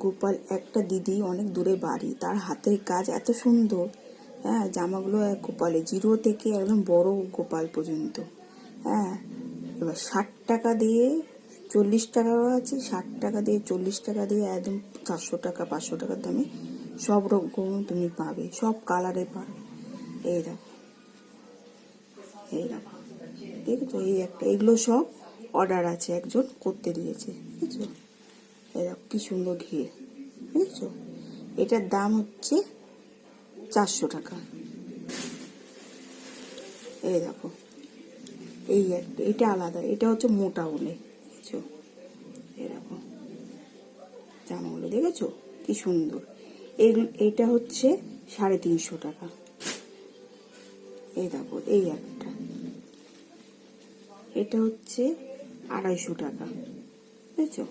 গোপাল একটা দিদি অনেক দূরে বাড়ি, তার হাতের কাজ এত সুন্দর। হ্যাঁ, জামাগুলো গোপালে জিরো থেকে একদম বড় গোপাল পর্যন্ত। হ্যাঁ, এবার 60 টাকা দিয়ে 40 টাকাও আছে, 60 টাকা দিয়ে 40 টাকা দিয়ে একদম 400 টাকা 500 টাকার দামে সব রকম তুমি পাবে, সব কালারে পাবে। এই দেখো, এই দেখো, দেখেছো? এই একটা, এগুলো সব অর্ডার আছে, একজন করতে দিয়েছে, বুঝেছো? এই দেখো কি সুন্দর ঘিরে, বুঝেছো? এটার দাম হচ্ছে 400 টাকা। এই দেখো, এই একটা, এটা আলাদা, এটা হচ্ছে মোটা উলে, দেখেছো? এই দেখো জামাগুলো, দেখেছো কি সুন্দর? এইটা হচ্ছে 350 টাকা। এই দেখো, এই একটা, এটা হচ্ছে 250 টাকা, বুঝেছো?